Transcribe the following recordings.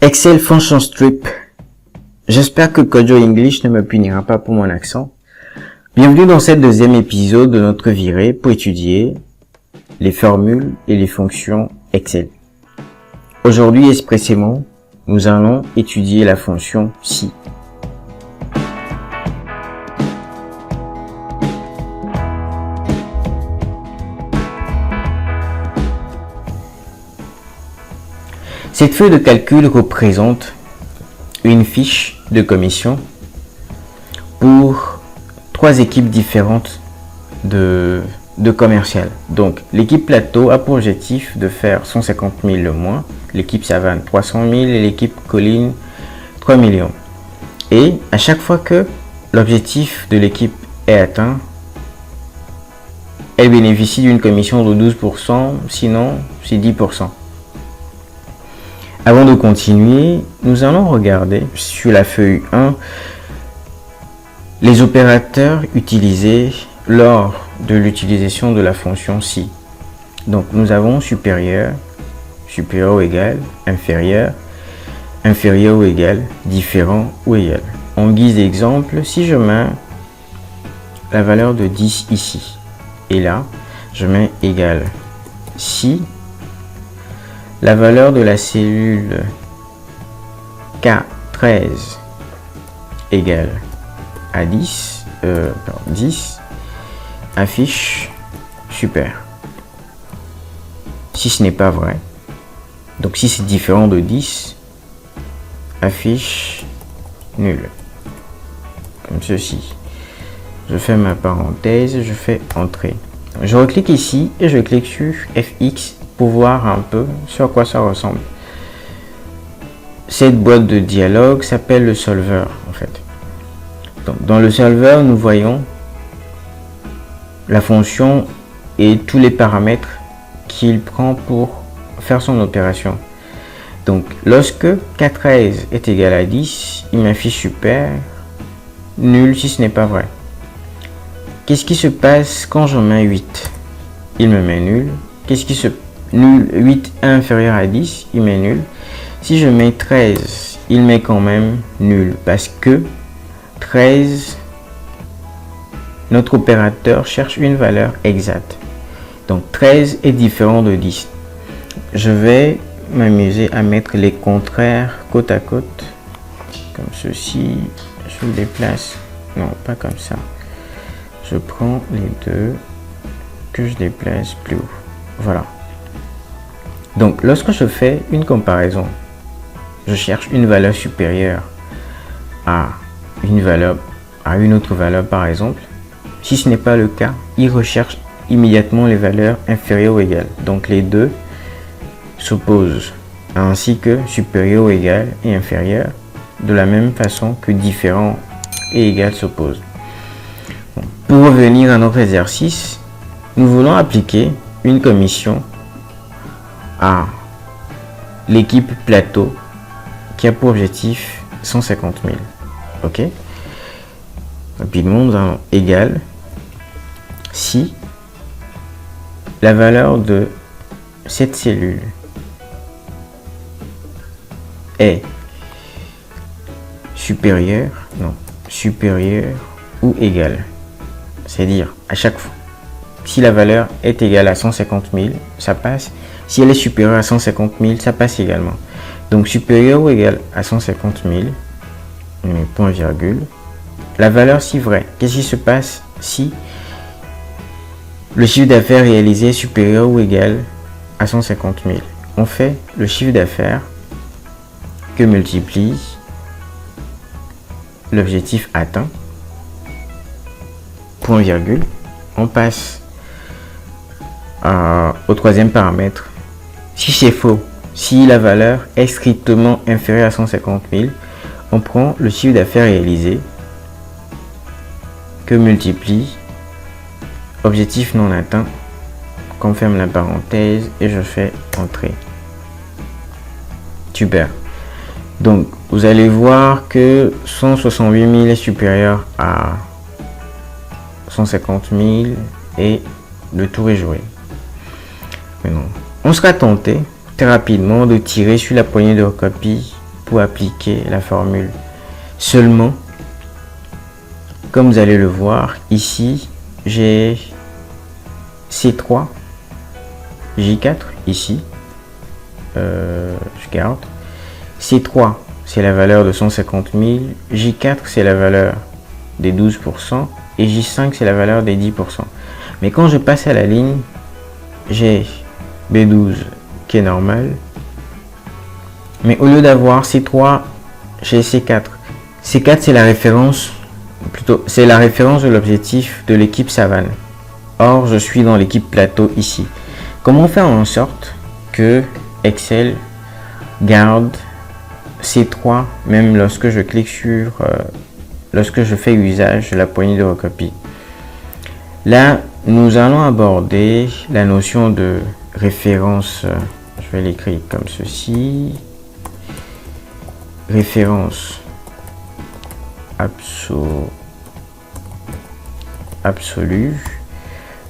Excel Function Strip. J'espère que Kojo English ne me punira pas pour mon accent. Bienvenue dans ce deuxième épisode de notre virée pour étudier les formules et les fonctions Excel. Aujourd'hui, expressément, nous allons étudier la fonction si. Cette feuille de calcul représente une fiche de commission pour trois équipes différentes de commercial. Donc, l'équipe plateau a pour objectif de faire 150 000 le mois, l'équipe savane 300 000 et l'équipe colline 3 millions. Et à chaque fois que l'objectif de l'équipe est atteint, elle bénéficie d'une commission de 12%, sinon c'est 10%. Avant de continuer, nous allons regarder sur la feuille 1 les opérateurs utilisés lors de l'utilisation de la fonction si. Donc nous avons supérieur, supérieur ou égal, inférieur, inférieur ou égal, différent ou égal. En guise d'exemple, si je mets la valeur de 10 ici, et là, je mets égal, si la valeur de la cellule K13 égale à 10, 10 affiche super. Si ce n'est pas vrai, donc si c'est différent de 10, affiche nul. Comme ceci. Je fais ma parenthèse, je fais entrée. Je reclique ici et je clique sur FX pour voir un peu sur quoi ça ressemble. Cette boîte de dialogue s'appelle le solver en fait. Donc, dans le solver, nous voyons la fonction et tous les paramètres qu'il prend pour faire son opération. Donc lorsque K13 est égal à 10, il m'affiche super, nul si ce n'est pas vrai. Qu'est-ce qui se passe quand je mets 8? Il me met nul. Qu'est-ce qui se nul, 8 inférieur à 10, il met nul. Si je mets 13, il met quand même nul parce que 13, notre opérateur cherche une valeur exacte. Donc 13 est différent de 10. Je vais m'amuser à mettre les contraires côte à côte. Comme ceci. Je le déplace. Non, pas comme ça. Je prends les deux que je déplace plus haut. Voilà. Donc, lorsque je fais une comparaison, je cherche une valeur supérieure à une autre valeur, par exemple. Si ce n'est pas le cas, il recherche immédiatement les valeurs inférieures ou égales. Donc, les deux s'opposent, ainsi que supérieur ou égal et inférieur, de la même façon que différent et égal s'opposent. Bon. Pour revenir à notre exercice, nous voulons appliquer une commission à l'équipe plateau qui a pour objectif 150 000. Ok. Rapidement, nous allons égal si la valeur de cette cellule est supérieure ou égale. C'est-à-dire à chaque fois, si la valeur est égale à 150 000, ça passe. Si elle est supérieure à 150 000, ça passe également. Donc, supérieur ou égal à 150 000, point virgule. La valeur si vrai. Qu'est-ce qui se passe si le chiffre d'affaires réalisé est supérieur ou égal à 150 000? On fait le chiffre d'affaires que multiplie l'objectif atteint, point virgule. On passe au troisième paramètre. Si c'est faux, si la valeur est strictement inférieure à 150 000, on prend le chiffre d'affaires réalisé que multiplie objectif non atteint, qu'on ferme la parenthèse et je fais entrée. Super. Donc, vous allez voir que 168 000 est supérieur à 150 000 et le tour est joué. Maintenant, on sera tenté très rapidement de tirer sur la poignée de copie pour appliquer la formule. Seulement, comme vous allez le voir, ici, j'ai C3, J4, ici, je garde. C3, c'est la valeur de 150 000, J4, c'est la valeur des 12%, et J5, c'est la valeur des 10%. Mais quand je passe à la ligne, j'ai B12 qui est normal, mais au lieu d'avoir C3, j'ai C4. C4, c'est la référence, plutôt, c'est la référence de l'objectif de l'équipe Savane. Or, je suis dans l'équipe Plateau ici. Comment faire en sorte que Excel garde C3 même lorsque je clique sur, lorsque je fais usage de la poignée de recopie? Là, nous allons aborder la notion de référence. Je vais l'écrire comme ceci. Référence absolue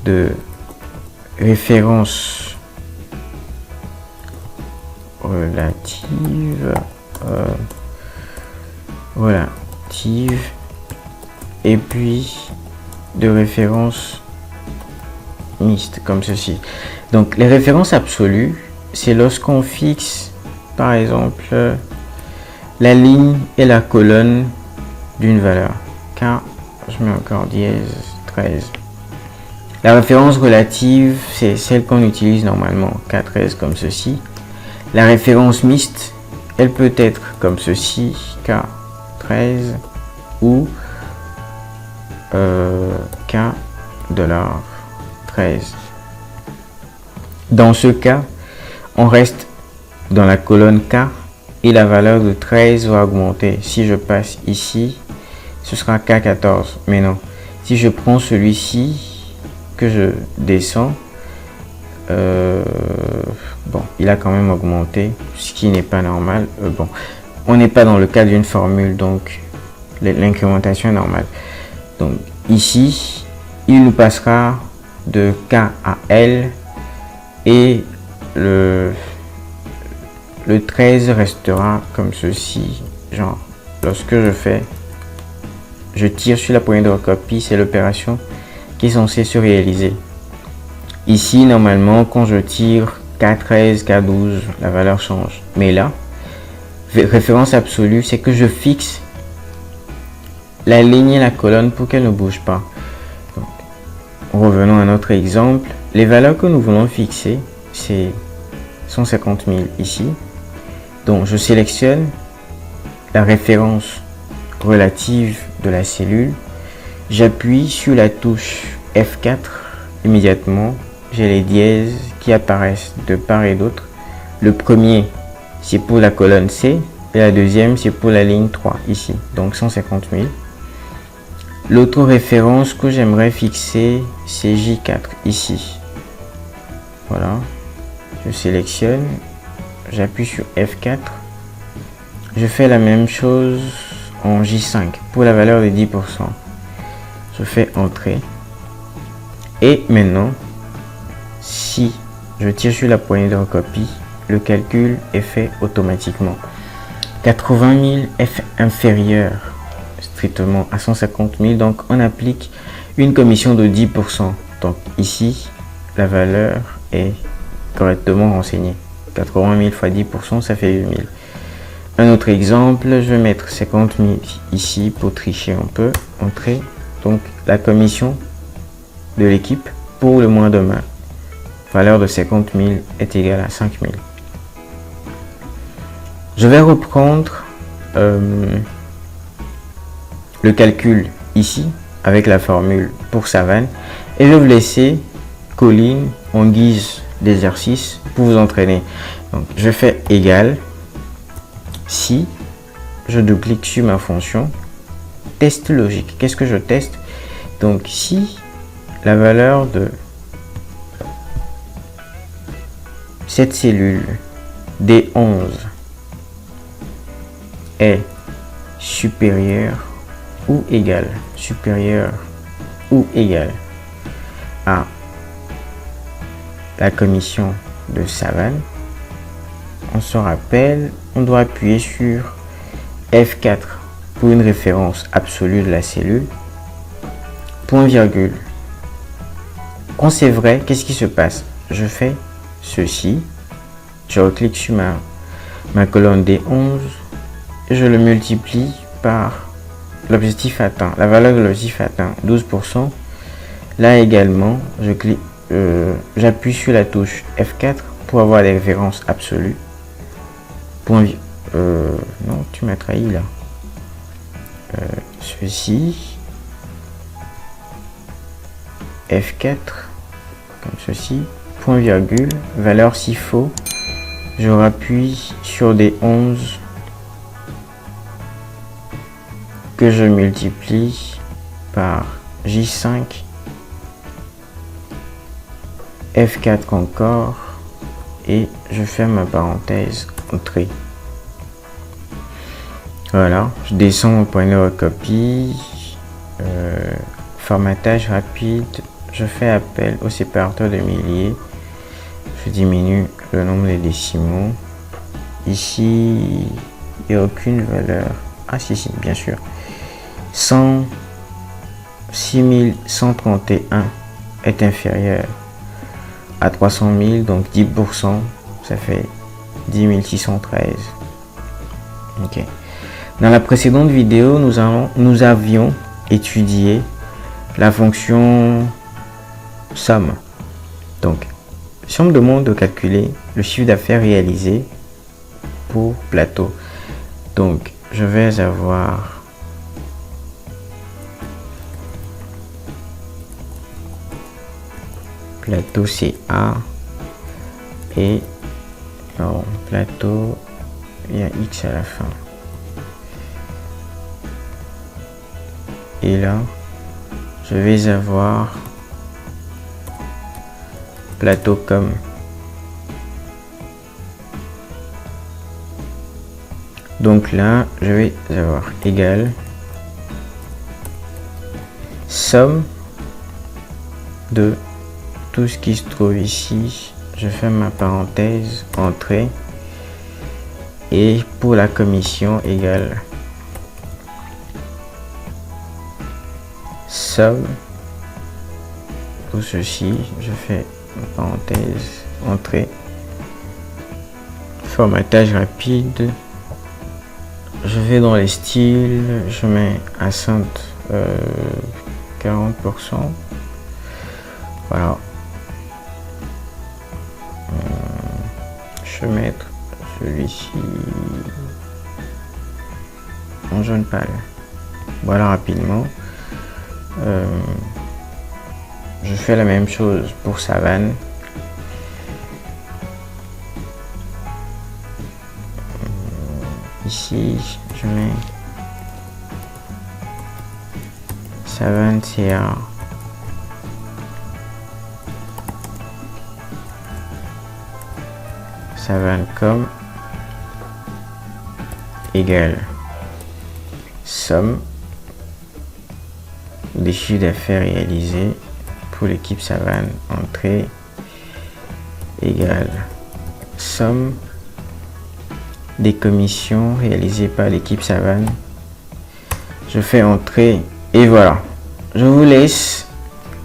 de référence relative et puis de référence mixte comme ceci. Donc les références absolues, c'est lorsqu'on fixe par exemple la ligne et la colonne d'une valeur. Car je mets encore dièse 13. La référence relative, c'est celle qu'on utilise normalement, K13 comme ceci. La référence mixte, elle peut être comme ceci, K13 ou K$13. Dans ce cas, on reste dans la colonne K et la valeur de 13 va augmenter. Si je passe ici, ce sera K14. Mais non, si je prends celui-ci, que je descends, bon, il a quand même augmenté, ce qui n'est pas normal. Bon, on n'est pas dans le cas d'une formule, donc l'incrémentation est normale. Donc ici, il nous passera de K à L et le 13 restera comme ceci. Genre, lorsque je tire sur la poignée de recopie, c'est l'opération qui est censée se réaliser. Ici, normalement, quand je tire K13, K12, la valeur change. Mais là, référence absolue, c'est que je fixe la ligne et la colonne pour qu'elle ne bouge pas. Donc, revenons à notre exemple. Les valeurs que nous voulons fixer, c'est 150 000 ici. Donc, je sélectionne la référence relative de la cellule. J'appuie sur la touche F4. Immédiatement, j'ai les dièses qui apparaissent de part et d'autre. Le premier, c'est pour la colonne C. Et la deuxième, c'est pour la ligne 3 ici. Donc, 150 000. L'autre référence que j'aimerais fixer, c'est J4 ici. Voilà. Je sélectionne. J'appuie sur F4. Je fais la même chose en J5 pour la valeur de 10%. Je fais Entrée. Et maintenant, si je tire sur la poignée de recopie, le calcul est fait automatiquement. 80 000 est inférieur strictement à 150 000, donc on applique une commission de 10%. Donc ici, la valeur est correctement renseignée. 80 000 fois 10%, ça fait 8 000. Un autre exemple, je vais mettre 50 000 ici pour tricher un peu. Entrée. Donc la commission de l'équipe pour le mois de mai, valeur de 50 000 est égale à 5 000. Je vais reprendre le calcul ici avec la formule pour Savane et je vais vous laisser colline en guise d'exercice pour vous entraîner. Donc je fais égal. Si je double-clique sur ma fonction test logique, qu'est-ce que je teste? Donc si la valeur de cette cellule D11 est supérieure ou égale à la commission de Savane, on se rappelle, on doit appuyer sur F4 pour une référence absolue de la cellule. Point virgule. Quand c'est vrai, qu'est-ce qui se passe? Je fais ceci, je reclique sur ma colonne D11 et je le multiplie par l'objectif atteint, la valeur de l'objectif atteint, 12%. Là également, j'appuie sur la touche F4 pour avoir les références absolues. Non, tu m'as trahi là. Ceci. F4, comme ceci. Point virgule. Valeur s'il faut. Je rappuie sur des 11 que je multiplie par J5. F4 encore. Et je ferme ma parenthèse entrée. Voilà, je descends au point de recopie, formatage rapide, je fais appel au séparateur de milliers, je diminue le nombre des décimaux. Ici, il n'y a aucune valeur. Ah si, bien sûr. 6131 est inférieur à 300 000, donc 10%, ça fait 10 613. Ok. Dans la précédente vidéo, nous avions étudié la fonction somme. Donc, si on me demande de calculer le chiffre d'affaires réalisé pour plateau, donc je vais avoir plateau CA et non, plateau, il y a X à la fin. Et là, je vais avoir plateau com. Donc là, je vais avoir égal somme de tout ce qui se trouve ici. Je ferme ma parenthèse, entrée. Et pour la commission égale somme, pour ceci, je fais une parenthèse, entrée, formatage rapide, je vais dans les styles, je mets accent 40%, voilà, je vais mettre celui-ci en jaune pâle, voilà rapidement. Je fais la même chose pour Savane. Ici, je mets Savane CA. Savane com égale somme des chiffres d'affaires réalisés pour l'équipe Savane, entrée égale somme des commissions réalisées par l'équipe Savane. Je fais entrée et voilà. Je vous laisse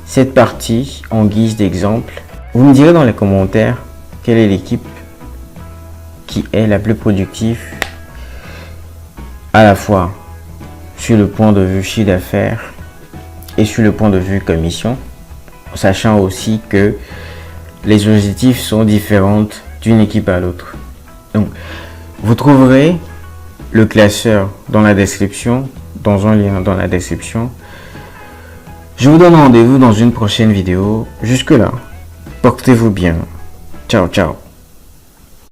cette partie en guise d'exemple. Vous me direz dans les commentaires quelle est l'équipe qui est la plus productive à la fois sur le point de vue chiffre d'affaires et sur le point de vue commission, sachant aussi que les objectifs sont différents d'une équipe à l'autre. Donc, vous trouverez le classeur dans la description, dans un lien dans la description. Je vous donne rendez-vous dans une prochaine vidéo. Jusque là, portez-vous bien. Ciao, ciao.